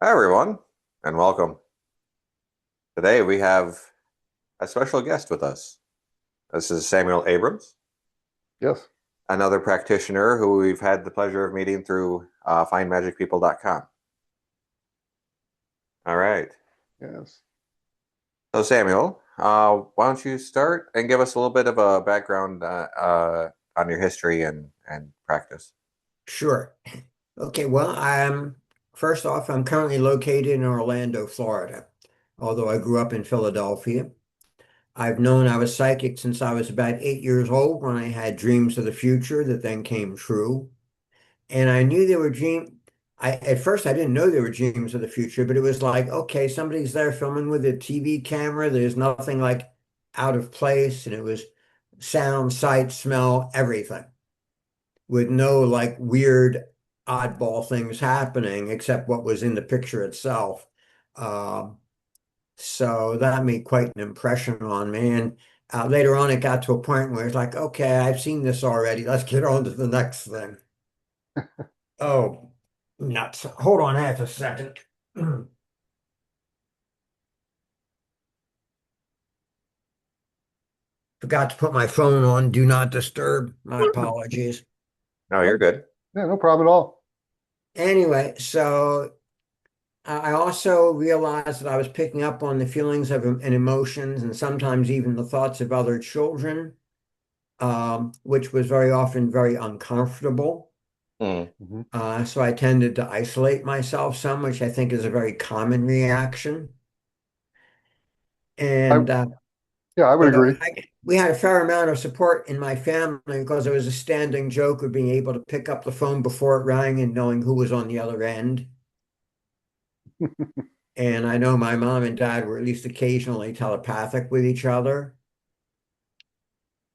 Hi, everyone, and welcome. Today we have a special guest with us. This is Samuel Abrams, Yes, another practitioner who we've had the pleasure of meeting through findmagicpeople.com. All right. yes. So, Samuel, why don't you start and give us a little bit of a background on your history and practice? Sure. Okay, well, I'm first off, I'm currently located in Orlando, Florida, although I grew up in Philadelphia. I've known I was psychic since I was about 8 years old when I had dreams of the future that then came true. And I knew they were at first I didn't know they were dreams of the future, but it was like, okay, somebody's there filming with a TV camera. There's nothing like out of place, and it was sound, sight, smell, everything, with no like weird oddball things happening except what was in the picture itself. Um, so that made quite an impression on me. And later on, it got to a point where it's like, okay, I've seen this already. Let's get on to the next thing. Oh, nuts. Hold on half a second. Forgot to put my phone on Do Not Disturb. My apologies. No, you're good. Yeah, no problem at all. Anyway, so I also realized that I was picking up on the feelings of and emotions and sometimes even the thoughts of other children, which was very often very uncomfortable. Hmm. So I tended to isolate myself some, which I think is a very common reaction. I And yeah, I would but agree. we had a fair amount of support in my family because there was a standing joke of being able to pick up the phone before it rang and knowing who was on the other end. And I know my mom and dad were at least occasionally telepathic with each other.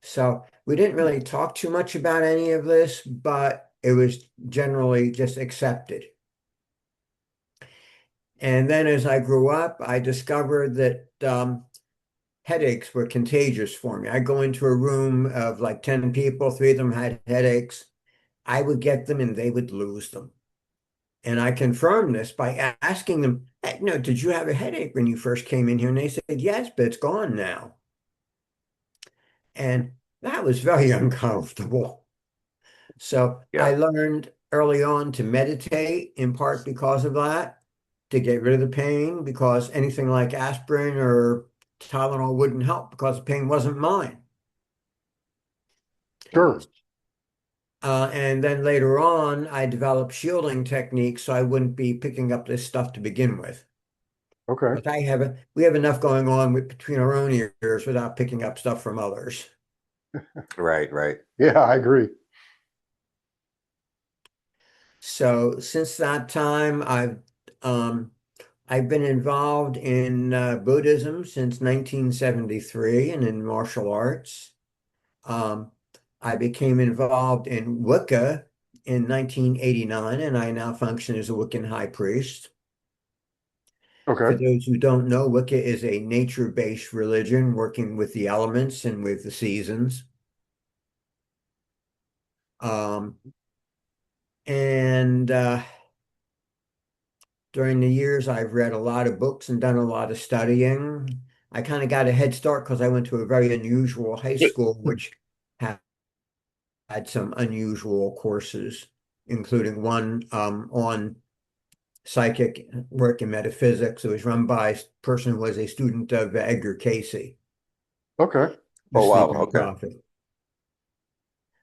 So we didn't really talk too much about any of this, but it was generally just accepted. And then as I grew up, I discovered that headaches were contagious for me. I go into a room of like 10 people, three of them had headaches. I would get them and they would lose them. And I confirmed this by asking them, "Hey, no, did you have a headache when you first came in here?" And they said, yes, but it's gone now. And that was very uncomfortable. So Yeah, I learned early on to meditate, in part because of that, to get rid of the pain, because anything like aspirin or Tylenol wouldn't help because the pain wasn't mine. Sure. And then later on, I developed shielding techniques so I wouldn't be picking up this stuff to begin with. Okay. But we have enough going on between our own ears without picking up stuff from others. right, right. Yeah, I agree. So since that time, um, I've been involved in Buddhism since 1973 and in martial arts. Um, I became involved in Wicca in 1989, and I now function as a Wiccan high priest. For Okay. those who don't know, Wicca is a nature-based religion working with the elements and with the seasons. Um, and During the years, I've read a lot of books and done a lot of studying. I kind of got a head start because I went to a very unusual high school, which had some unusual courses, including one on psychic work and metaphysics. It was run by a person who was a student of Edgar Casey, Okay. the Oh, wow. sleeping Okay. prophet.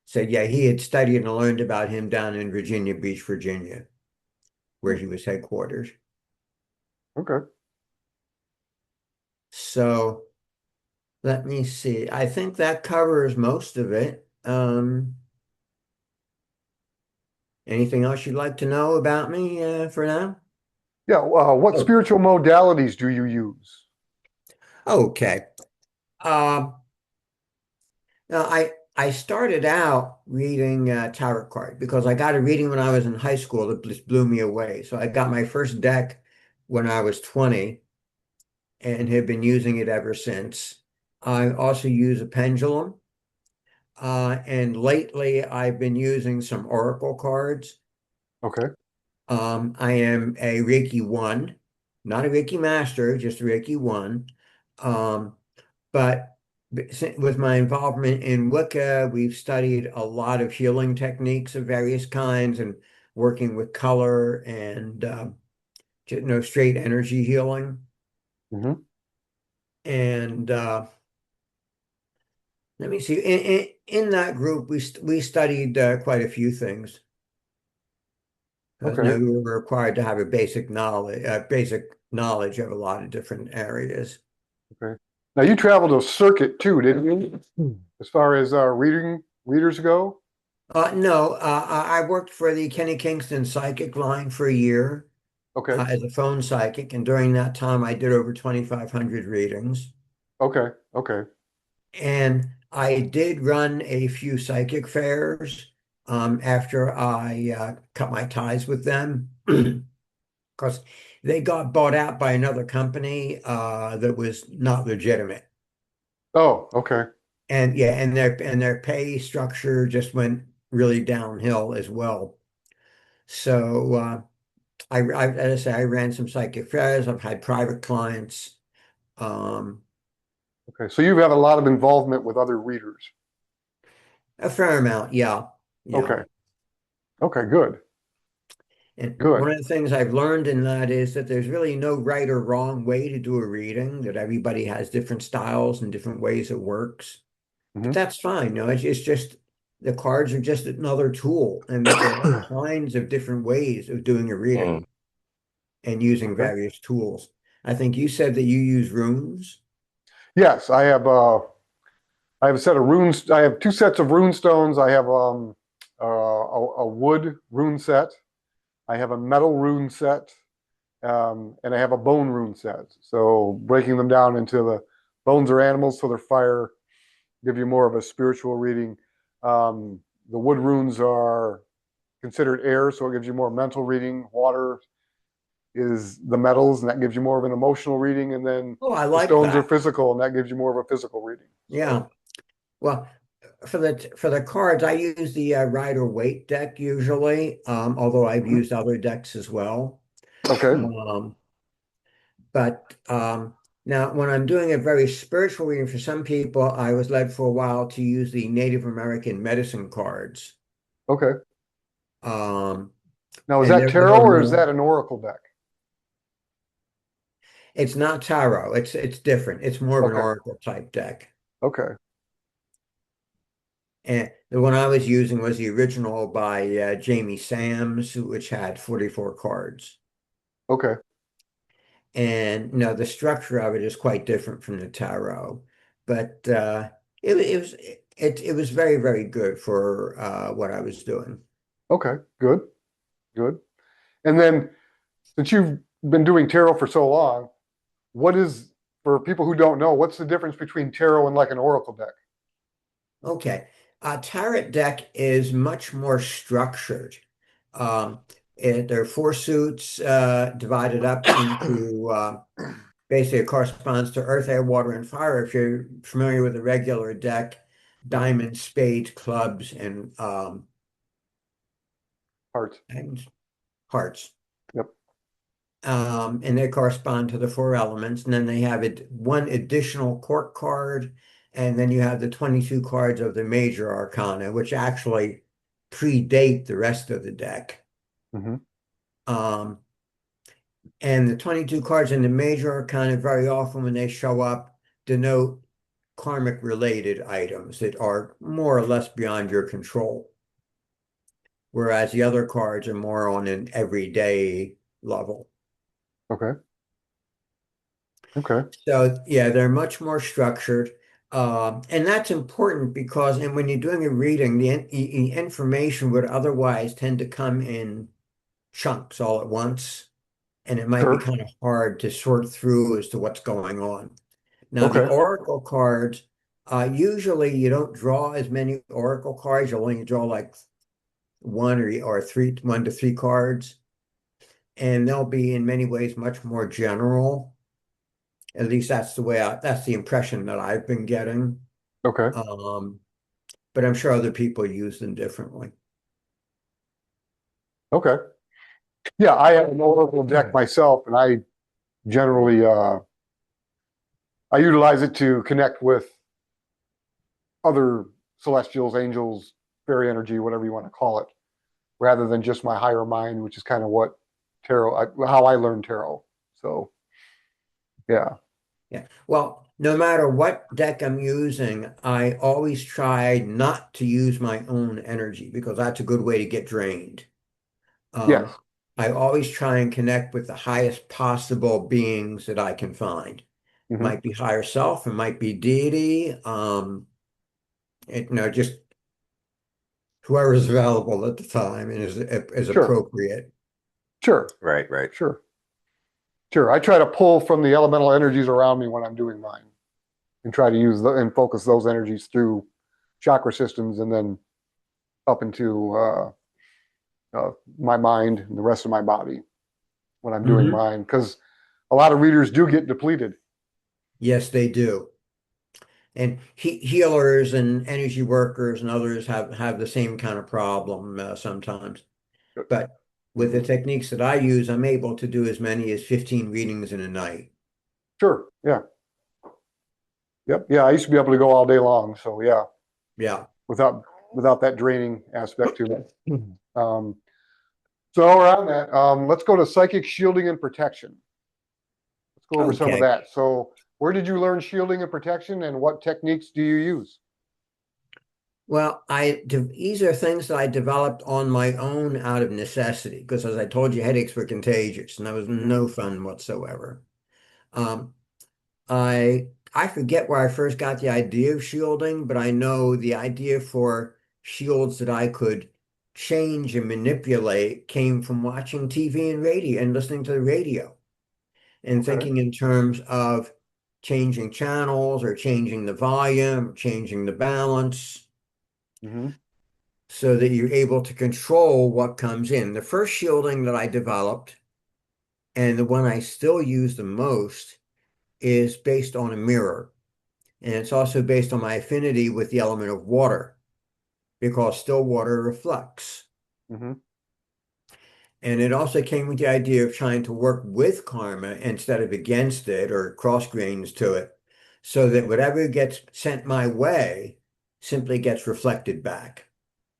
So yeah, he had studied and learned about him down in Virginia Beach, Virginia, where Hmm. he was headquarters. Okay. So let me see. I think that covers most of it. Anything else you'd like to know about me for now? Yeah. What Oh, spiritual modalities do you use? okay. Um, Now, I started out reading tarot card because I got a reading when I was in high school that just blew me away. So I got my first deck when I was 20 and have been using it ever since. I also use a pendulum. And lately I've been using some oracle cards. Okay. I am a Reiki 1, not a Reiki master, just a Reiki 1. Um, but with my involvement in Wicca, we've studied a lot of healing techniques of various kinds and working with color and straight energy healing. Hmm. And let me see, in that group, we studied quite a few things. Because Okay. you were required to have a basic knowledge of a lot of different areas. Okay. Now you traveled a circuit too, didn't you? As far as readers go? No, I worked for the Kenny Kingston psychic line for a year Okay. as a phone psychic, and during that time, I did over 2,500 readings. Okay. Okay. And I did run a few psychic fairs after I cut my ties with them because they got bought out by another company that was not legitimate. Oh, okay. And yeah, and their pay structure just went really downhill as well. So as I say, I ran some psychic fairs. I've had private clients, um, Okay. So you have a lot of involvement with other readers. a fair amount. Yeah, yeah. Okay. Okay. Good. And one Good. of the things I've learned in that is that there's really no right or wrong way to do a reading. That everybody has different styles and different ways it works. But Hmm. that's fine. No, it's just the cards are just another tool, and that there are all kinds of different ways of doing a reading Mm. and using Okay. various tools. I think you said that you use runes. Yes, I have a set of runes. I have two sets of rune stones. I have a wood rune set. I have a metal rune set, and I have a bone rune set. So breaking them down into the bones are animals, so they're fire, give you more of a spiritual reading. The wood runes are considered air, so it gives you more mental reading. Water is the metals, and that gives you more of an emotional reading. And then Oh, I the like stones are that. physical, and that gives you more of a physical reading. Yeah. Well, for the cards, I use the Rider Waite deck usually, although I've used other decks as well. Okay. Um, but now, when I'm doing a very spiritual reading for some people, I was led for a while to use the Native American medicine cards. Okay. Um, Now, is and that they're tarot or is more. that an oracle deck? It's not tarot. It's different. It's more of an Okay. oracle type deck. Okay. And the one I was using was the original by Jamie Sams, which had 44 cards. Okay. And the structure of it is quite different from the tarot, but it was very, very good for what I was doing. Okay. Good. Good. And then, since you've been doing tarot for so long, what is, for people who don't know, what's the difference between tarot and like an oracle deck? Okay. A tarot deck is much more structured. Um, there are four suits divided up into basically it corresponds to earth, air, water, and fire. If you're familiar with a regular deck, Mhm. diamonds, spades, clubs, Heart. and hearts. Yep. And they correspond to the four elements. And then they have one additional court card. And then you have the 22 cards of the major arcana, which actually predate the rest of the deck. Hmm. Um, and the 22 cards in the major arcana, very often when they show up, denote karmic related items that are more or less beyond your control. Whereas the other cards are more on an everyday level. Okay. Okay. So yeah, they're much more structured. And that's important because and when you're doing a reading, the information would otherwise tend to come in chunks all at once, and it might be Sure. kind of hard to sort through as to what's going on. Now, the Okay. oracle cards, usually you don't draw as many oracle cards. You only draw like one to three cards, and they'll be in many ways much more general. At least that's the impression that I've been getting. Okay. Um, but I'm sure other people use them differently. Okay. Yeah, I have an oracle deck myself, and I generally I utilize it to connect with other celestials, angels, fairy energy, whatever you want to call it, rather than just my higher mind, which is kind of what how I learned tarot. So yeah. Yeah. Well, no matter what deck I'm using, I always try not to use my own energy because that's a good way to get drained. Yes. Um, I always try and connect with the highest possible beings that I can find. Hmm. Might be higher self, it might be deity, just whoever is available at the time and is Sure. appropriate. Sure. Right, right. Sure. Sure. I try to pull from the elemental energies around me when I'm doing mine and try to use and focus those energies through chakra systems and then up into my mind and the rest of my body when I'm doing Mhm. mine. Because a lot of readers do get depleted. Yes, they do. And healers and energy workers and others have the same kind of problem sometimes. But with the Hmm. techniques that I use, I'm able to do as many as 15 readings in a night. Sure. Yeah. Yep. Yeah. I used to be able to go all day long. So yeah, Yeah. without that draining aspect to it. Um, so while we're on that, let's go to psychic shielding and protection. Let's go over some of Okay. that. So where did you learn shielding and protection, and what techniques do you use? Well, these are things that I developed on my own out of necessity because, as I told you, headaches were contagious, and that was Hmm. no fun whatsoever. Um, I forget where I first got the idea of shielding, but I know the idea for shields that I could change and manipulate came from watching TV and radio and listening to the radio and Okay. thinking in terms of changing channels or changing the volume, changing the balance Hmm. so that you're able to control what comes in. The first shielding that I developed and the one I still use the most is based on a mirror. And it's also based on my affinity with the element of water because still water reflects. Hmm. And it also came with the idea of trying to work with karma instead of against it or cross grains to it, so that whatever gets sent my way simply gets reflected back.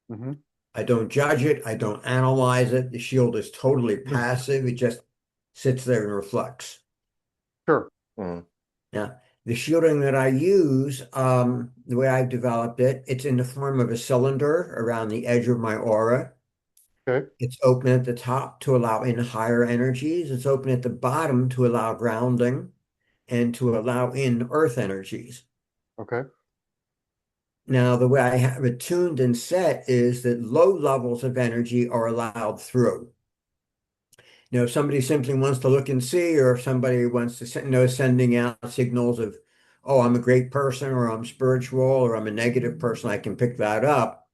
Hmm. I don't judge it, I don't analyze it. The shield is totally passive, it just sits there and reflects. Sure. Mm. Now, the shielding that I use, the way I've developed it, it's in the form of a cylinder around the edge of my aura. Okay. It's open at the top to allow in higher energies. It's open at the bottom to allow grounding and to allow in earth energies. Okay. Now, the way I have it tuned and set is that low levels of energy are allowed through. If somebody simply wants to look and see, or if somebody wants to sending out signals of, oh, I'm a great person, or I'm spiritual, or I'm a negative person, I can pick that up.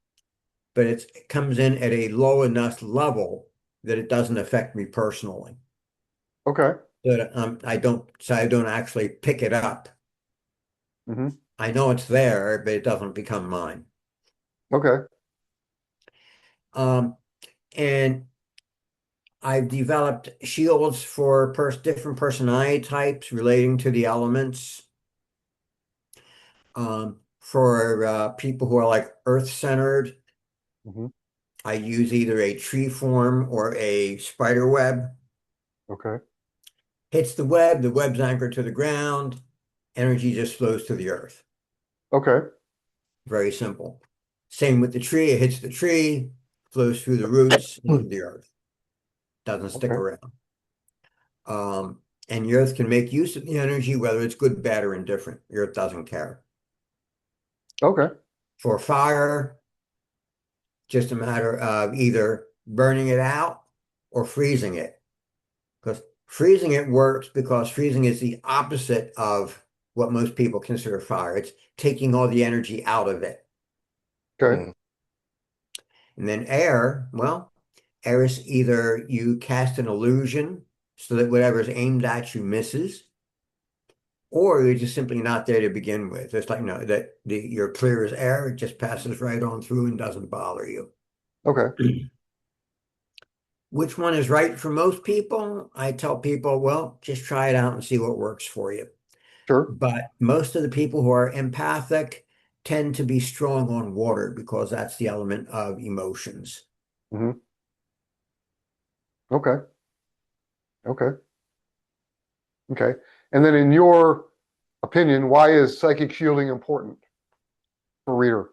But it comes in at a low enough level that it doesn't affect me personally. Okay. That I don't actually pick it up. Hmm. I know it's there, but it doesn't become mine. Okay. Um, and I've developed shields for different personality types relating to the elements. For people who are like earth-centered, Hmm. I use either a tree form or a spider web. Okay. Hits the web's anchored to the ground, energy just flows to the earth. Okay. Very simple. Same with the tree, it hits the tree, flows through the roots into the earth, doesn't stick Okay. around. And the earth can make use of the energy, whether it's good, bad, or indifferent. The earth doesn't care. Okay. For fire, just a matter of either burning it out or freezing it. Because freezing it works because freezing is the opposite of what most people consider fire. It's taking all the energy out of it. Okay. Mm. And then air, well, air is either you cast an illusion so that whatever's aimed at you misses, or you're just simply not there to begin with. It's like, no, that you're clear as air, it just passes right on through and doesn't bother you. Okay. Which one is right for most people? I tell people, well, just try it out and see what works for you. Sure. But most of the people who are empathic tend to be strong on water because that's the element of emotions. Hmm. Okay. Okay. Okay. And then in your opinion, why is psychic shielding important for reader?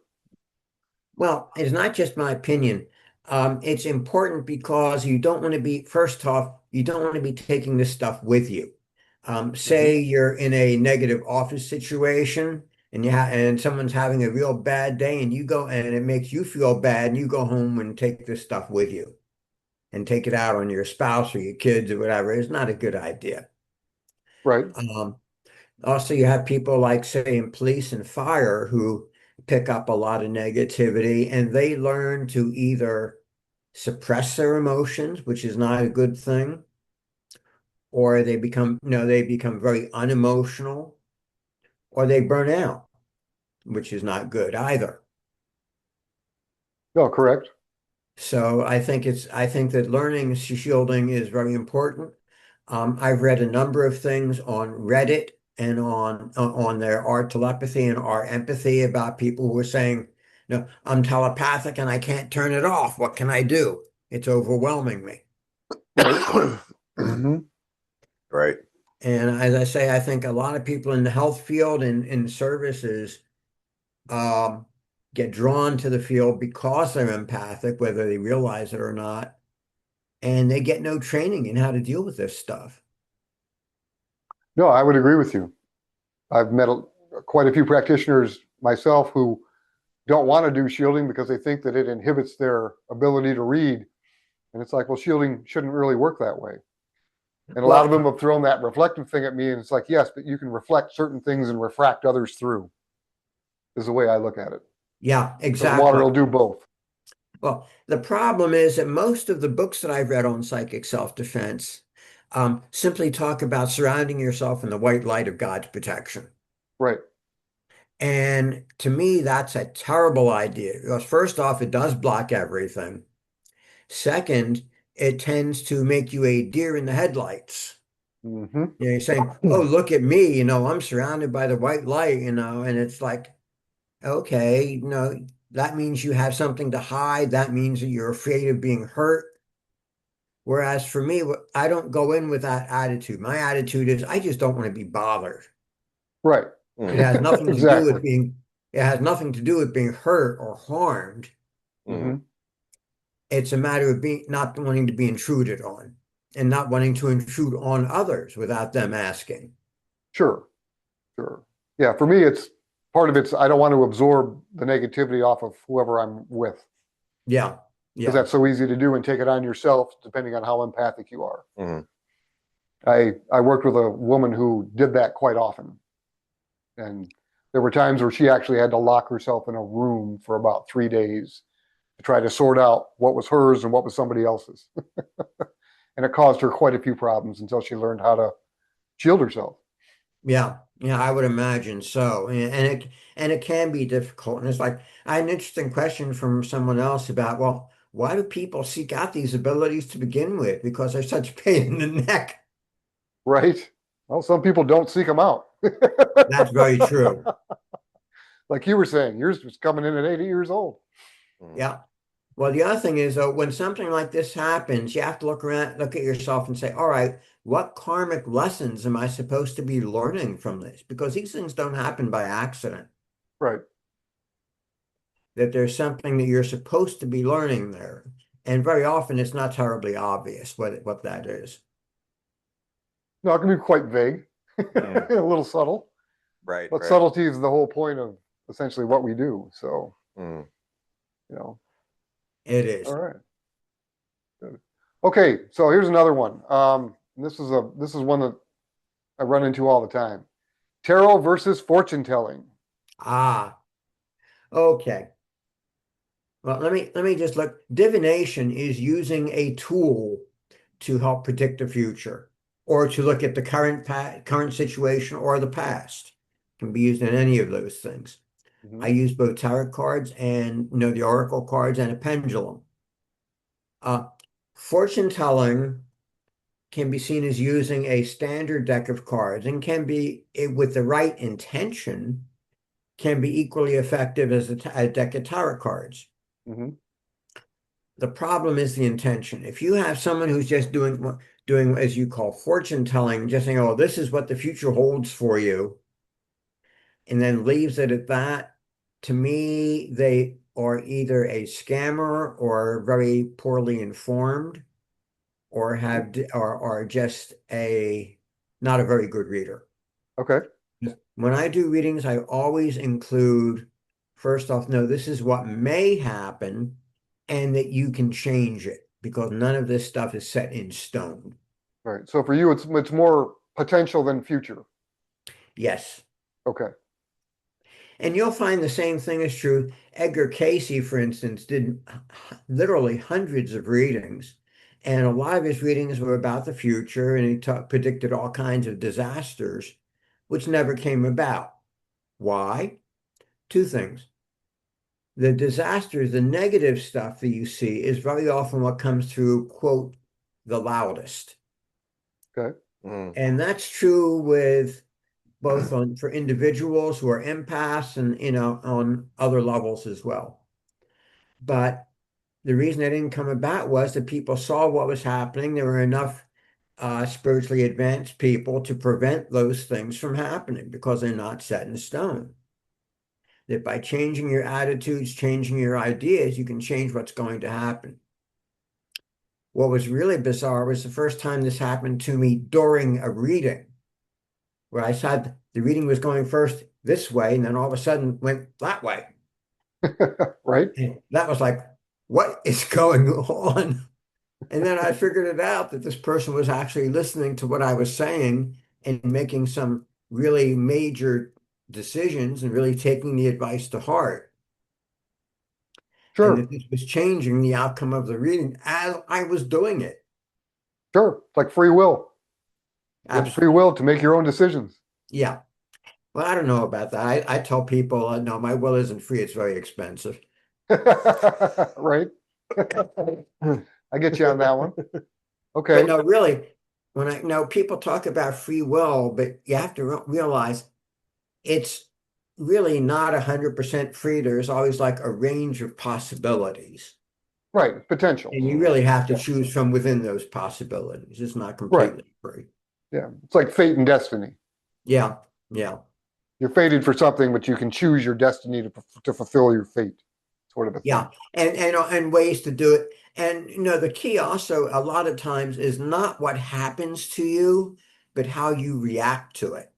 Well, it's not just my opinion. It's important because you don't want to be, first off, you don't want to be taking this stuff with you. Hmm. Say you're in a negative office situation and and someone's having a real bad day and you go and it makes you feel bad and you go home and take this stuff with you and take it out on your spouse or your kids or whatever. It's not a good idea. Right. Um, Also, you have people like, say, in police and fire who pick up a lot of negativity and they learn to either suppress their emotions, which is not a good thing, or they become very unemotional, or they burn out, which is not good either. No, correct. So I think that learning shielding is very important. I've read a number of things on Reddit and on their our telepathy and our empathy about people who are saying, no, I'm telepathic and I can't turn it off. What can I do? It's overwhelming me. Right. Hmm. Right. And as I say, I think a lot of people in the health field and in services um, get drawn to the field because they're empathic, whether they realize it or not, and they get no training in how to deal with this stuff. No, I would agree with you. I've met quite a few practitioners myself who don't want to do shielding because they think that it inhibits their ability to read. And it's like, well, shielding shouldn't really work that way. And a lot of Well, them have thrown that reflective thing at me, and it's like, yes, but you can reflect certain things and refract others through, is the way I look at it. yeah, Because water exactly. will do both. Well, the problem is that most of the books that I've read on psychic self-defense simply talk about surrounding yourself in the white light of God's protection. Right. And to me, that's a terrible idea. Because first off, it does block everything. Second, it tends to make you a deer in the headlights. Hmm. You know, you're saying, "Oh, look at me, I'm surrounded by the white light, and it's like, okay, that means you have something to hide. That means that you're afraid of being hurt. Whereas for me, I don't go in with that attitude. My attitude is I just don't want to be bothered. Right. It Mm, has nothing to do Exactly. with it has nothing to do with being hurt or harmed. mm, Hmm. It's a matter of being not wanting to be intruded on and not wanting to intrude on others without them asking. Sure. Sure. Yeah. For me, it's part of it's I don't want to absorb the negativity off of whoever I'm with Yeah, because yeah. that's so easy to do and take it on yourself, depending on how empathic you are. mm. I worked with a woman who did that quite often. And there were times where she actually had to lock herself in a room for about 3 days to try to sort out what was hers and what was somebody else's. And it caused her quite a few problems until she learned how to shield herself. Yeah, yeah, I would imagine so. And it can be difficult. And it's like I had an interesting question from someone else about, well, why do people seek out these abilities to begin with? Because they're such pain in the neck. Right? Well, some people don't seek them out. That's very true. Like you were saying, yours was coming in at 80 years old. Mm. Yeah. Well, the other thing is though, when something like this happens, you have to look at yourself and say, all right, what karmic lessons am I supposed to be learning from this? Because these things don't happen by accident. Right. That there's something that you're supposed to be learning there. And very often it's not terribly obvious what that is. No, it can be quite vague, Mm. a little subtle, Right, but right. subtlety is the whole point of essentially what we do. So, Mm. you know, It all is. right. Good. Okay, so here's another one. This is one that I run into all the time. Tarot versus fortune telling. Ah, okay. Well, let me just look. Divination is using a tool to help predict the future or to look at the current situation or the past. It can be used in any of those things. I Hmm. use both tarot cards and the oracle cards and a pendulum. Uh, Fortune telling can be seen as using a standard deck of cards and can be, with the right intention, can be equally effective as a deck of tarot cards. Hmm. The problem is the intention. If you have someone who's just doing as you call fortune telling, just saying, "Oh, this is what the future holds for you," and then leaves it at that, to me, they are either a scammer or very poorly informed, or are just a not a very good reader. Okay. When I do readings, I always include, first off, no, this is what may happen and that you can change it because none of this stuff is set in stone. Right. So for you, it's more potential than future. Yes. Okay. And you'll find the same thing is true. Edgar Casey, for instance, did literally hundreds of readings, and a lot of his readings were about the future, and he predicted all kinds of disasters, which never came about. Why? Two things. The disasters, the negative stuff that you see is very often what comes through, quote, the loudest. Okay. Mm. And that's true with both on for individuals who are empaths and on other levels as well. But the reason it didn't come about was that people saw what was happening. There were enough spiritually advanced people to prevent those things from happening because they're not set in stone. That by changing your attitudes, changing your ideas, you can change what's going to happen. What was really bizarre was the first time this happened to me during a reading, where I said the reading was going first this way, and then all of a sudden went that way. Right. And that was like, what is going on? And then I figured it out that this person was actually listening to what I was saying and making some really major decisions and really taking the advice to heart. And Sure. that this was changing the outcome of the reading as I was doing it. Sure. It's like free will. You have the free Absolutely. will to make your own decisions. Yeah. Well, I don't know about that. I tell people, no, my will isn't free. It's very expensive. Right. I get you on that one. But Okay. no, really, when I know people talk about free will, but you have to realize it's really not 100% free. There's always like a range of possibilities. Right. Potential. And you Mm. really have to Yeah. choose from within those possibilities. It's not Right. completely free. Yeah. It's like fate and destiny. Yeah. Yeah. You're fated for something, but you can choose your destiny to fulfill your fate, sort of a thing. Yeah. And ways to do it. And the key also a lot of times is not what happens to you, but how you react to it.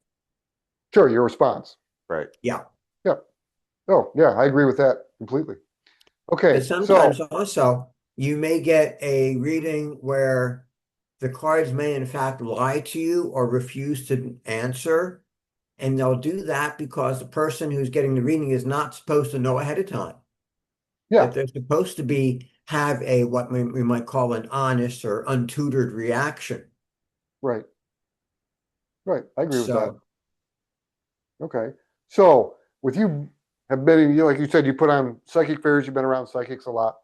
Sure, your response. Right. Yeah. Yeah. Oh, yeah, I agree with that completely. Okay, But sometimes so also you may get a reading where the cards may in fact lie to you or refuse to answer. And they'll do that because the person who's getting the reading is not supposed to know ahead of time. yeah, That they're supposed to have a what we might call an honest or untutored reaction. right, right. I agree with that. So, Okay, so with you have been, like you said, you put on psychic fairs. You've been around psychics a lot.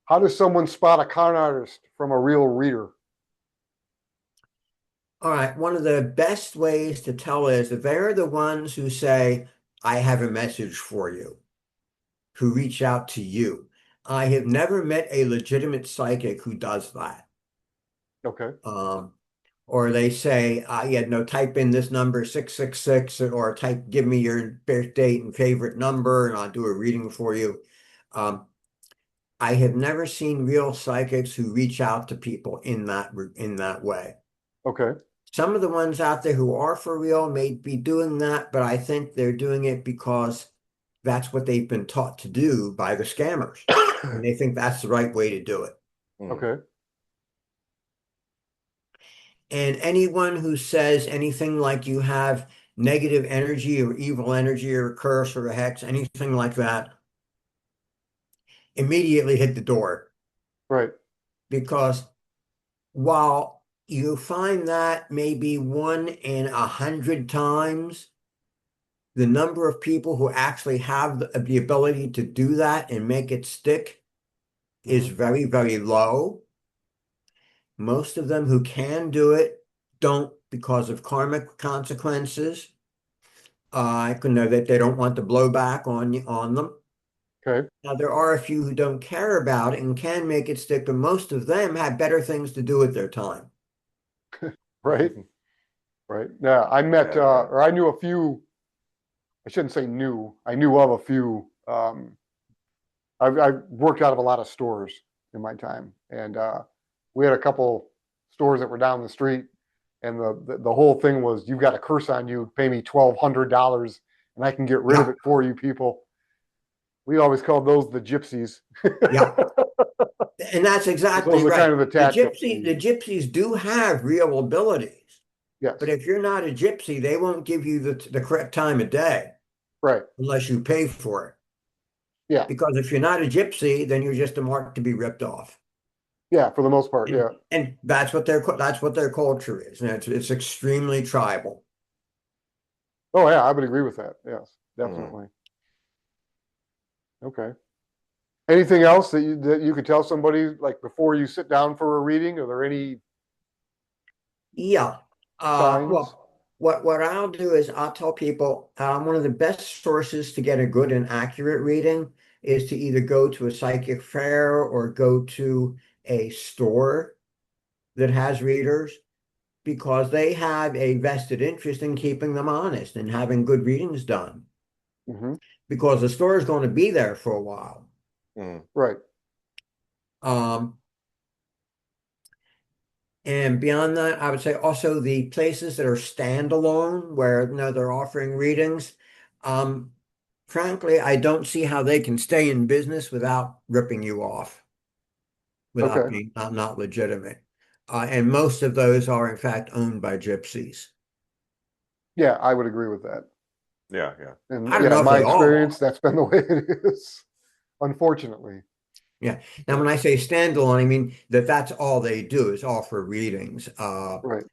How does someone spot a con artist from a real reader? all right, one of the best ways to tell is that they're the ones who say, I have a message for you, who reach out to you. I have never met a legitimate psychic who does that. Okay, Um, or they say, yeah, no, type in this number 666 or give me your birth date and favorite number and I'll do a reading for you. Um, I have never seen real psychics who reach out to people in that way. okay, Some of the ones out there who are for real may be doing that, but I think they're doing it because that's what they've been taught to do by the scammers. And they think that's the right way to do it. Mm. okay, And anyone who says anything like you have negative energy or evil energy or a curse or a hex, anything like that, immediately hit the door. right, Because while you find that maybe 1 in 100 times, the number of people who actually have the ability to do that and make it stick is hmm, very, very low. Most of them who can do it don't because of karmic consequences. I can know that they don't want the blowback on them. Okay. Now, there are a few who don't care about it and can make it stick, but most of them have better things to do with their time. Right. Right. Yeah. I met, Yeah, yeah. or I knew a few, I shouldn't say knew, I knew of a few. I've worked out of a lot of stores in my time. And we had a couple stores that were down the street. And the whole thing was, you've got a curse on you, pay me $1,200 and I can get rid of Yeah, it for you people. We always called those the gypsies. yeah. And that's Those exactly are right. kind of the tactics they The use. gypsies do have real abilities, but Yes. if you're not a gypsy, they won't give you the correct time of day Right. unless you pay for it. Yeah. Because if you're not a gypsy, then you're just a mark to be ripped off. Yeah. For the most part. Yeah. And that's what their culture is. And it's extremely tribal. Oh, yeah. I would agree with that. Yes. Mm. Definitely. Okay. Anything else that you could tell somebody like before you sit down for a reading? Are there any Yeah. signs? Well, what I'll do is I'll tell people one of the best sources to get a good and accurate reading is to either go to a psychic fair or go to a store that has readers because they have a vested interest in keeping them honest and having good readings done Hmm. because the store is going to be there for a while. Mm. Right. Um, And beyond that, I would say also the places that are standalone where they're offering readings. Um, Frankly, I don't see how they can stay in business without ripping you off, without Okay. being not legitimate. And most of those are in fact owned by gypsies. Yeah, I would agree with that. Yeah, yeah. I And don't yeah, know if my they all experience, are. that's been the way it is, unfortunately. Yeah. Now, Yeah. when I say standalone, I mean that's all they do is offer readings. Right.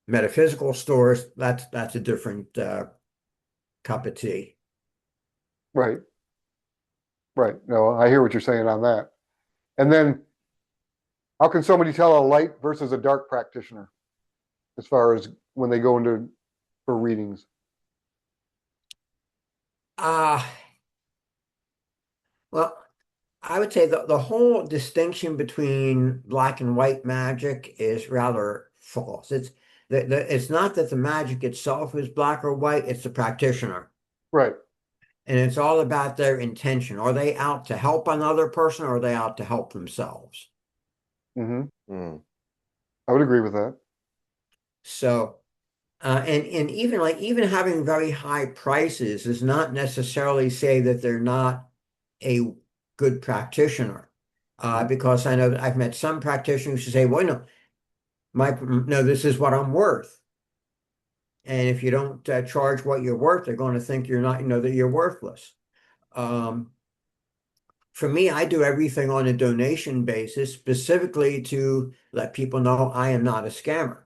Metaphysical stores, that's a different cup of tea. Right. Right. No, I hear what you're saying on that. And then how can somebody tell a light versus a dark practitioner as far as when they go into for readings? Uh, well, I would say the whole distinction between black and white magic is rather false. It's not that the magic itself is black or white, it's the practitioner. Right. And it's all about their intention. Are they out to help another person or are they out to help themselves? Hmm. Mm. I would agree with that. So and even having very high prices does not necessarily say that they're not a good practitioner. Mhm. Because I know that I've met some practitioners who say, well, no, no, this is what I'm worth. And if you don't charge what you're worth, they're going to think you're not, that you're worthless. Um, for me, I do everything on a donation basis, specifically to let people know I am not a scammer.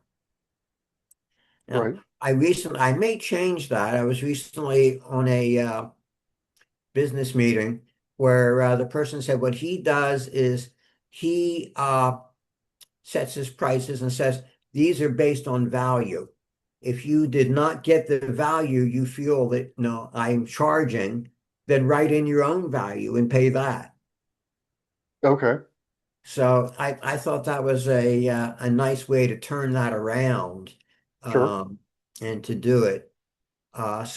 Now, Right. I may change that. I was recently on a business meeting where the person said what he does is he sets his prices and says these are based on value. If you did not get the value you feel that no, I'm charging, then write in your own value and pay that. Okay. So I thought that was a nice way to turn that around Sure. um, and to do it. That's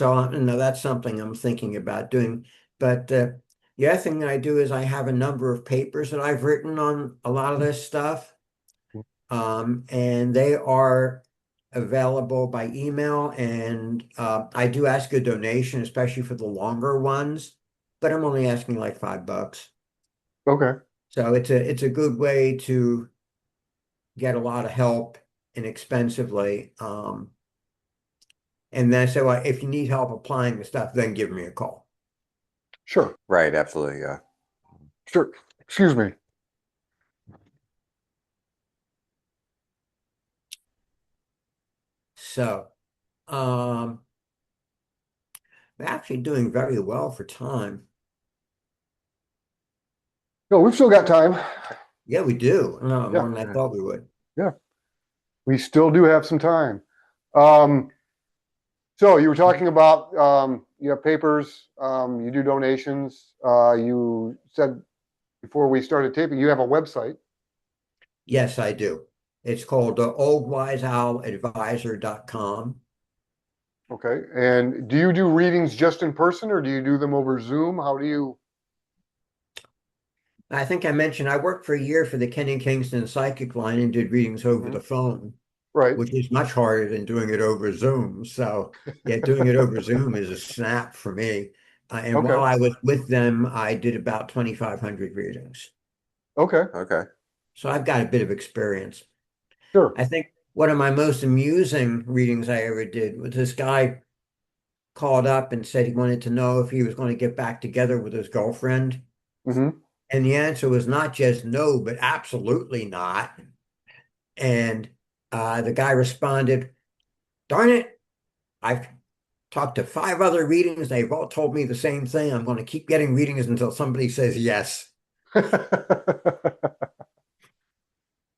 something I'm thinking about doing. But the other thing that I do is I have a number of papers that I've written on a lot of this stuff. And they are available by email. And I do ask a donation, especially for the longer ones, but I'm only asking like $5. Okay. So it's a good way to get a lot of help inexpensively. And then I say, well, if you need help applying the stuff, then give me a call. Sure. Right, absolutely, yeah. Sure. Excuse me. So we're actually doing very well for time. No, we've still got time. Yeah, we do. No, Yeah. more than I Yeah. thought we would. Yeah. We still do have some time. Um, so you were talking about you have papers, you do donations. You said before we started taping, you have a website. Yes, I do. It's called oldwiseowladvisor.com. Okay. And do you do readings just in person or do you do them over Zoom? How do you? I think I mentioned I worked for a year for the Kenny Kingston Psychic Line and did readings over Mhm. the phone, Right. which is much harder than doing it over Zoom. So, yeah, doing it over Zoom is a snap for me. And while Okay. I was with them, I did about 2,500 readings. Okay. Okay. So I've got a bit of experience. Sure. I think one of my most amusing readings I ever did was this guy called up and said he wanted to know if he was going to get back together with his girlfriend. Hmm. And the answer was not just no, but absolutely not. And the guy responded, darn it, I've talked to 5 other readings. They've all told me the same thing. I'm going to keep getting readings until somebody says yes.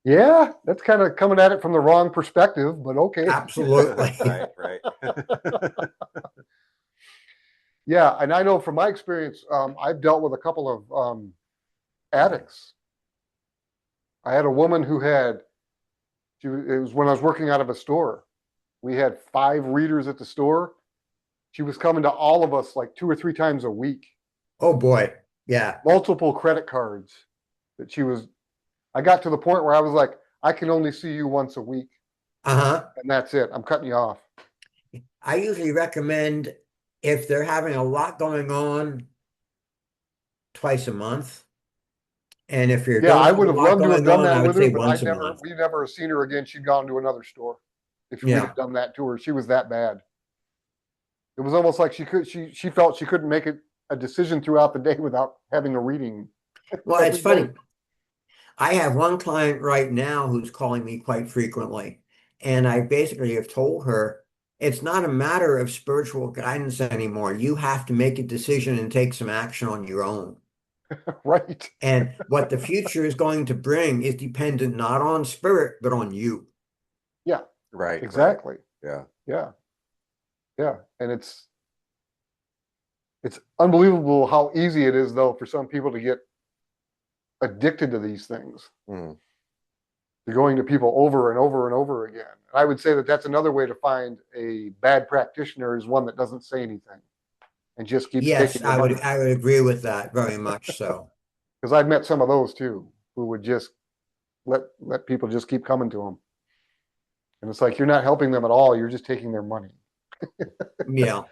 Yeah, that's kind of coming at it from the wrong perspective, but okay. Absolutely. Right, right. Yeah, and I know from my experience, I've dealt with a couple of addicts. I had a woman who had, it was when I was working out of a store. We had 5 readers at the store. She was coming to all of us like 2 or 3 times a week, Oh boy. Yeah. multiple credit cards that she was. I got to the point where I was like, I can only see you once a week, Uh-huh. and that's it. I'm cutting you off. I usually recommend if they're having a lot going on, twice a month. And if you Yeah, don't I have would a have lot loved to have going done on, that I would with her, say but once a month. we never seen her again. She'd gone to another store if we'd Yeah. have done that to her. She was that bad. It was almost like she felt she couldn't make a decision throughout the day without having a reading Well, it's every day. funny. I have one client right now who's calling me quite frequently. And I basically have told her it's not a matter of spiritual guidance anymore. You have to make a decision and take some action on your own. Right. And what the future is going to bring is dependent not on spirit, but on you. Yeah, Right, right. exactly. Yeah. Yeah. Yeah. And it's unbelievable how easy it is though for some people to get addicted to these things. Mm. You're going to people over and over and over again. And I would say that that's another way to find a bad practitioner is one that doesn't say anything and just keeps Yes, taking your money. I would agree with that very much so. Because I've met some of those too, who would just let people just keep coming to them. And it's like you're not helping them at all. You're just taking their money. Yeah.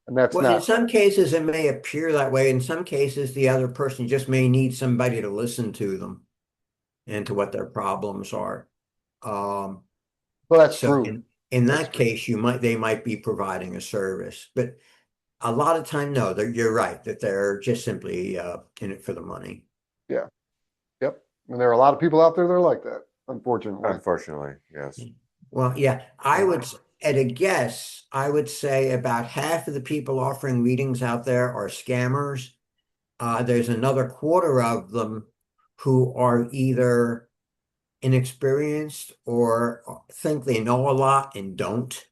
And that's Well, in not some cases, it may appear that way. In some cases, the other person just may need somebody to listen to them and to what their problems are. Um, well, that's so true. in That's that true. case, they might be providing a service. But a lot of time, no, you're right that they're just simply in it for the money. Yeah. Yep. And there are a lot of people out there that are like that, unfortunately. Unfortunately, yes. Well, yeah, at a guess, I would say about half of the people offering readings out there are scammers. There's another quarter of them who are either inexperienced or think they know a lot and don't.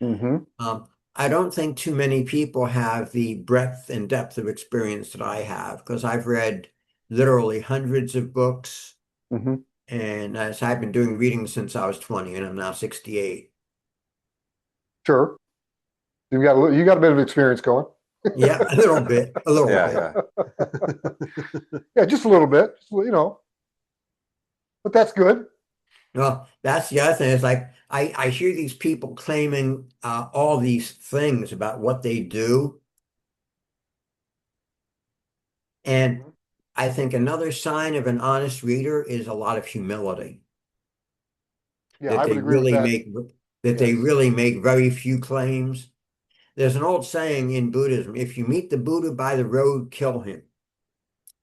Mm-hmm. I don't think too many people have the breadth and depth of experience that I have because I've read literally hundreds of books. Mm-hmm. And as I've been doing readings since I was 20 and I'm now 68. Sure. You got a bit of experience going. Yeah, a little bit, a little Yeah, bit. yeah. Yeah, just a little bit. But that's good. Well, that's the other thing. Is like I hear these people claiming all these things about what they do, and Mhm. I think another sign of an honest reader is a lot of humility. Yeah, That I would they agree with really that. make that they Yes. really make very few claims. There's an old saying in Buddhism, if you meet the Buddha by the road, kill him.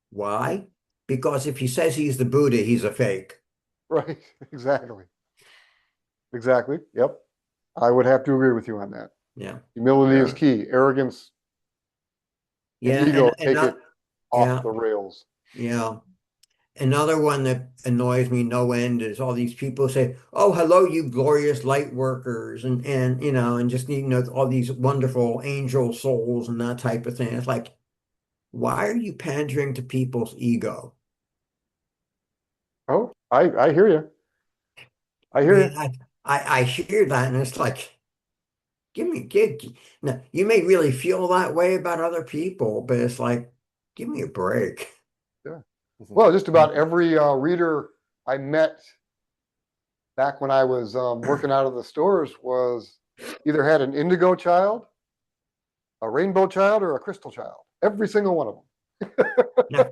Why? Because if he says he's the Buddha, he's a fake. Right. Exactly. Exactly. Yep. I would have to agree with you on that. Yeah. Humility is Yeah. key. Arrogance and Yeah, ego and take it not off yeah, the rails. yeah. Another one that annoys me no end is all these people say, "Oh, hello, you glorious light workers," and and just all these wonderful angel souls and that type of thing. It's like, why are you pandering to people's ego? Oh, I hear you. I I hear mean, you. I hear that, and it's like, give me give. Now, you may really feel that way about other people, but it's like, give me a break. Yeah. Well, just about every reader I met back when I was working out of the stores was either had an indigo child, a rainbow child, or a crystal child. Every single one of them. Now,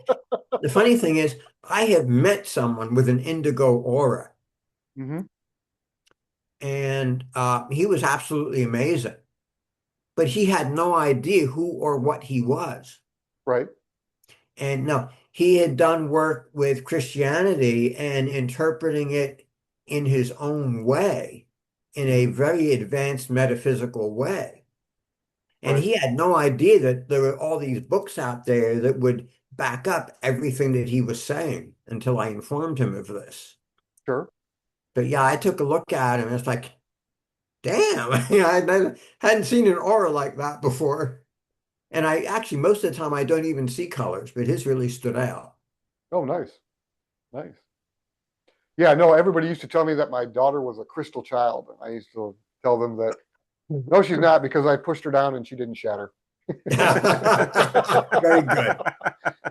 the funny thing is, I have met someone with an indigo aura, Hmm. and he was absolutely amazing, but he had no idea who or what he was. Right. And no, he had done work with Christianity and interpreting it in his own way, in a Hmm. very advanced metaphysical way. And Right. he had no idea that there were all these books out there that would back up everything that he was saying until I informed him of this. Sure. But yeah, I took a look at him and it's like, damn, I hadn't seen an aura like that before. And I actually, most of the time, I don't even see colors, but his really stood out. Oh, nice. Nice. Yeah, no, everybody used to tell me that my daughter was a crystal child. And I used to tell them that, no, she's not, because I pushed her down and she didn't shatter. Very good.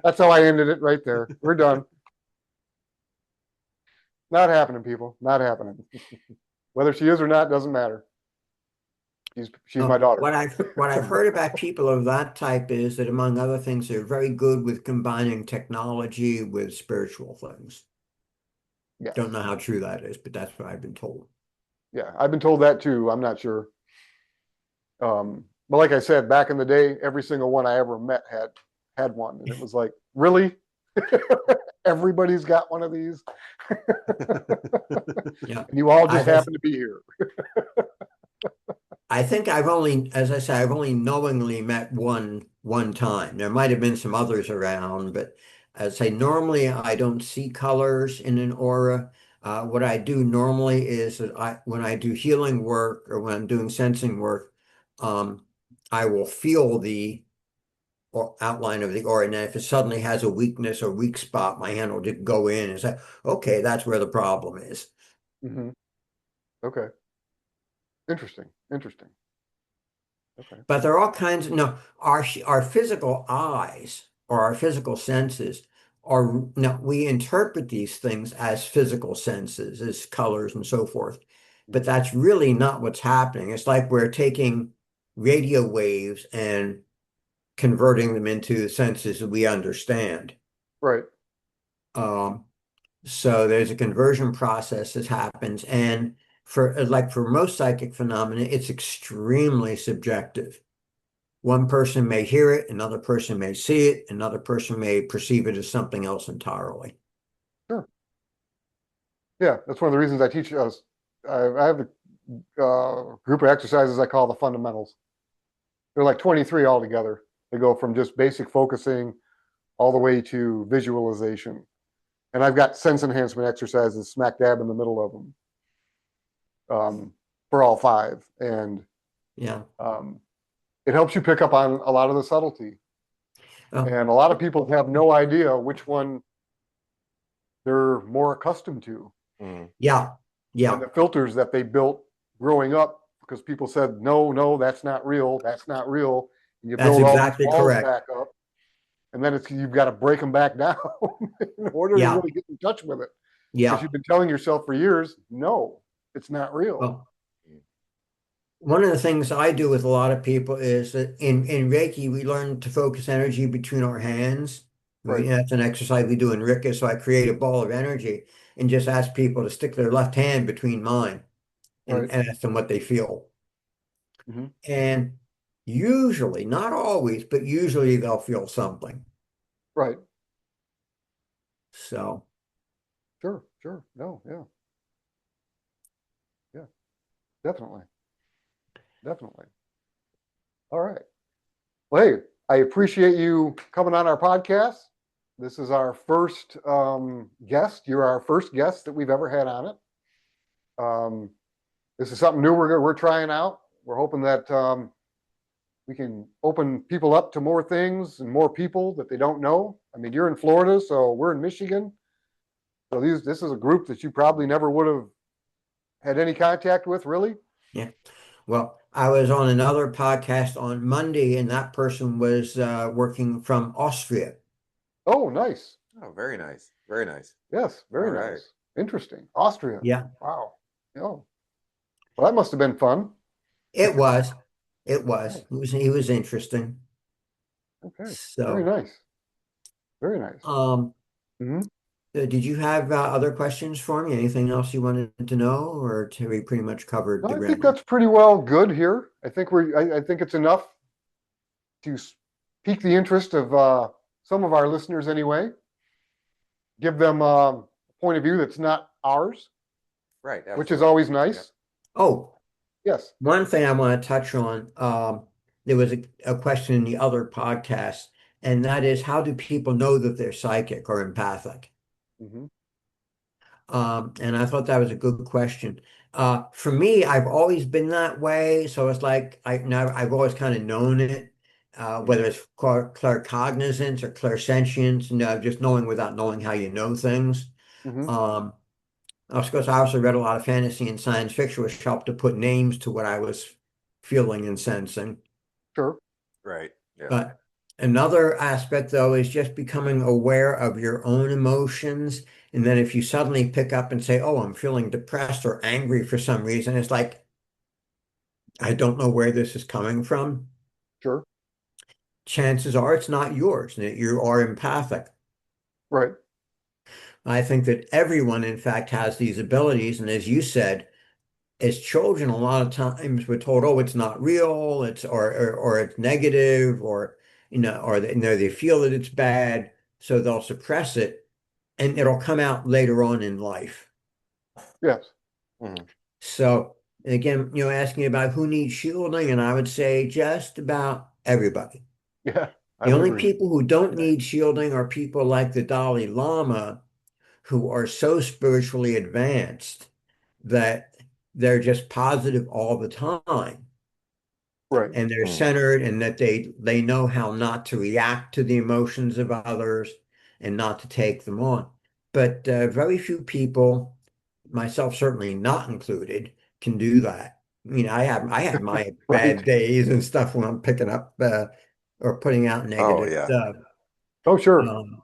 That's how I ended it right there. We're done. Not happening, people. Not happening. Whether she is or not doesn't matter. She's my daughter. What I've heard about people of that type is that, among other things, they're very good with combining technology with spiritual things. Yes. Don't know how true that is, but that's what I've been told. Yeah, I've been told that too. I'm not sure. But like I said, back in the day, every single one I ever met had one, and it was like, really? Everybody's got one of these, Yeah. and you all just As I, happen to be here. I think I've only, as I say, I've only knowingly met one time. There might have been some others around, but as I say, normally I don't see colors in an aura. What I do normally is that when I do healing work or when I'm doing sensing work, um, I will feel the or outline of the aura, and then if it suddenly has a weakness or weak spot, my hand will just go in and say, "Okay, that's where the problem is." Hmm. Okay, interesting, interesting. Okay, But there are all kinds of, no, our physical eyes or our physical senses are, no, we interpret these things as physical senses, as colors and so forth. But hmm, that's really not what's happening. It's like we're taking radio waves and converting them into senses that we understand. right. Um, so there's a conversion process that happens. And for most psychic phenomena, it's extremely subjective. One person may hear it, another person may see it, another person may perceive it as something else entirely. Sure. Yeah, that's one of the reasons I teach us. I have a group of exercises I call the fundamentals. They're like 23 altogether. They go from just basic focusing all the way to visualization. And I've got sense enhancement exercises smack dab in the middle of them, for all five. And Yeah. um, it helps you pick up on a lot of the subtlety. Oh, And a lot of people have no idea which one they're more accustomed to. Mm. yeah. And Yeah. the filters that they built growing up, because people said, no, no, that's not real. That's not real. And you That's build all these exactly walls correct. back up. And then you've got to break them back down in order to Yeah. really get in touch with it. Because Yeah. you've been telling yourself for years, no, it's not real. Well, one of the things I do with a lot of people is that in Reiki, we learn to focus energy between our hands. Right, That's an exercise we do in Rika. So I create a ball of energy and just ask people to stick their left hand between mine right. and ask them what they feel. Hmm. And usually, not always, but usually they'll feel something. Right. So, Sure, sure. No, yeah, yeah, definitely. Definitely. All right. Well, hey, I appreciate you coming on our podcast. This is our first guest. You're our first guest that we've ever had on it. This is something new we're trying out. We're hoping that we can open people up to more things and more people that they don't know. I mean, you're in Florida, so we're in Michigan. So this is a group that you probably never would have had any contact with, really. Yeah. Well, I was on another podcast on Monday, and that person was working from Austria. Oh, nice. Oh, very nice. Very nice. Yes, All very right. nice. Interesting. Austria. Yeah, Wow. Oh, well, that must have been fun. it was. It Oh, was. He was interesting. okay. Very So, nice. Very nice. um, Hmm. did you have other questions for me? Anything else you wanted to know, or have we pretty much covered No, the I think ground? that's pretty well good here. I think it's enough to pique the interest of some of our listeners anyway. Give them a point of view that's not ours, Right. which is Absolutely. always Yep. nice. Oh, Yes. one thing I want to touch on, there was a question in the other podcast, and that is how do people know that they're psychic or empathic? Hmm. And I thought that was a good question. For me, I've always been that way, so it's like I've always kind of known it, Mm. whether it's claircognizance or clairsentience, just knowing without knowing how you know things. Hmm. Um, of course, I also read a lot of fantasy and science fiction, which helped to put names to what I was feeling and sensing. Sure. Right. Yep. But another aspect, though, is just becoming aware of your own emotions. And then if you suddenly pick up and say, oh, I'm feeling depressed or angry for some reason, it's like, I don't know where this is coming from. Sure. Chances are it's not yours, and that you are empathic. Right. I think that everyone, in fact, has these abilities. And as you said, as children, a lot of times we're told, "Oh, it's not real," or it's negative, or they feel that it's bad, so they'll suppress it, and it'll come out later on in life. Yes. Mhm. So again, asking about who needs shielding, and I would say just about everybody. Yeah. I The would only agree. people who don't need shielding are people like the Dalai Lama, who are so spiritually advanced that they're just positive all the time. Right. And they're Mm. centered and that they know how not to react to the emotions of others and not to take them on. But very few people, myself certainly not included, can do that. I mean, I have my Right. bad days and stuff when I'm picking up or putting out Oh, negative yeah. stuff. Oh, sure. Um,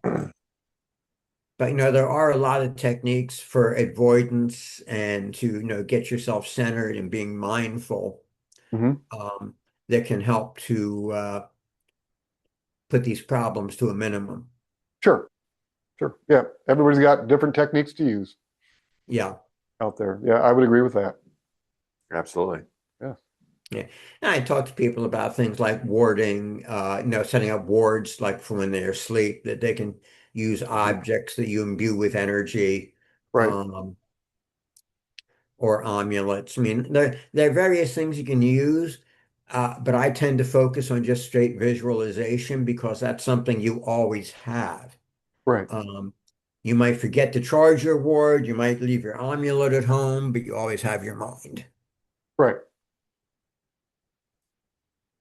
but there are a lot of techniques for avoidance and to get yourself centered and being mindful, Hmm. um, that can help to put these problems to a minimum. Sure. Sure. Yeah. Everybody's got different techniques to use Yeah. out there. Yeah, I would agree with that. Absolutely. Yes. Yeah. And I talk to people about things like warding, setting up wards like for when they're asleep, that they can use Mhm. objects that you imbue with energy, Right. um, or amulets. I mean, there are various things you can use, but I tend to focus on just straight visualization because that's something you always have. Right. Um, you might forget to charge your ward, you might leave your amulet at home, but you always have your mind. Right.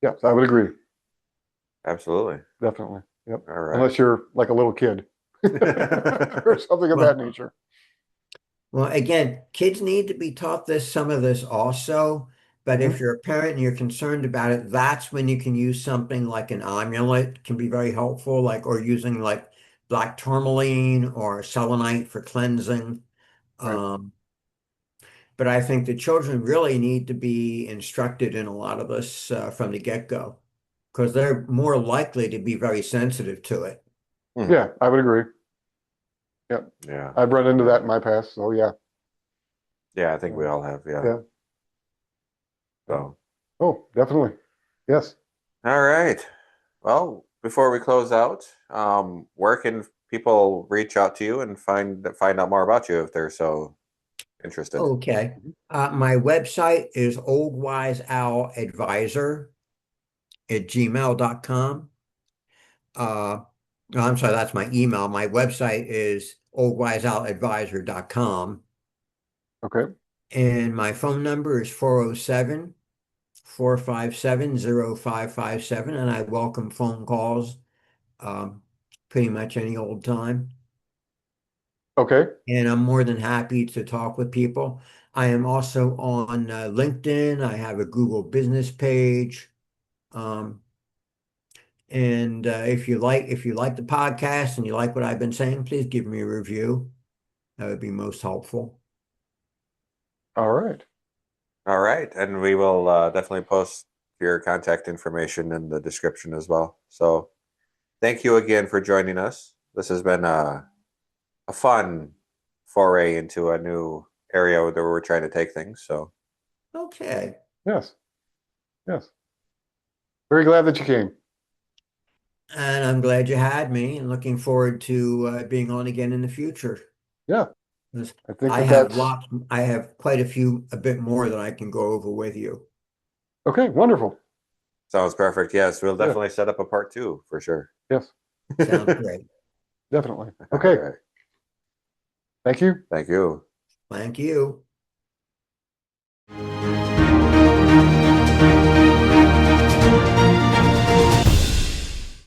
Yes, I would agree. Absolutely. Definitely. Yep. All right. Unless you're like a little kid or something of that Well, nature. well, again, kids need to be taught some of this also. But Hmm. if you're a parent and you're concerned about it, that's when you can use something like an amulet, can be very helpful, or using like black tourmaline or selenite for cleansing. Right. Um, but I think the children really need to be instructed in a lot of this from the get-go because they're more likely to be very sensitive to it. Mhm. Yeah, I would agree. Yep. Yeah. I've run into that in Definitely. my past. So yeah. Yeah, I think we So, all have. Yeah. yeah. Yeah. So, Oh, definitely. Yes. all right. Well, before we close out, where can people reach out to you and find out more about you if they're so interested? Okay. Mhm. My website is oldwiseowladvisor at gmail.com. No, I'm sorry, that's my email. My website is oldwiseoutadvisor.com. Okay. And my phone number is 407-457-0557. And I welcome phone calls um, pretty much any old time. Okay. And I'm more than happy to talk with people. I am also on LinkedIn. I have a Google business page. Um, and if you like the podcast and you like what I've been saying, please give me a review. That would be most helpful. All right. All right, and we will definitely post your contact information in the description as well. So thank you again for joining us. This has been a fun foray into a new area where we're trying to take things. So Okay. Yes. Yes. Very glad that you came. And I'm glad you had me and looking forward to being on again in the future. Yeah. 'Cause I think I that have that's lots, I have quite a bit more that I can go over with you. okay. Wonderful. sounds perfect. Yes, we'll Yeah. definitely set up a part two for sure. Yes. Sounds great. Definitely. All Okay. right. Thank you. Thank you. Thank you.